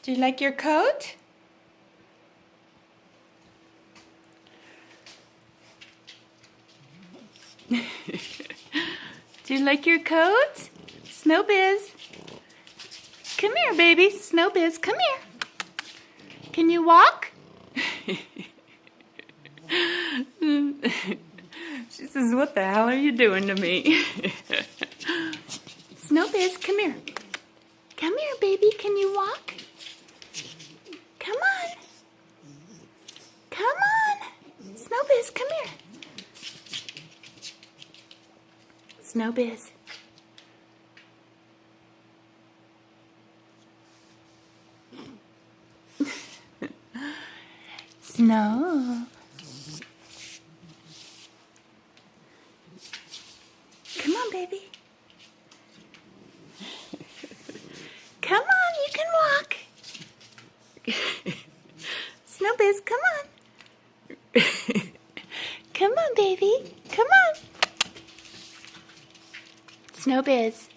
Do you like your coat? Do you like your coat? Snowbiz. Come here, baby. Snowbiz, come here. Can you walk? She says, what the hell are you doing to me? Snowbiz, come here. Come here, baby. Can you walk? Come on. Come on. Snowbiz, come here. Snowbiz. Snow. Come on, baby. Come on, you can walk. Snowbiz, come on. Come on, baby. Come on. Snowbiz.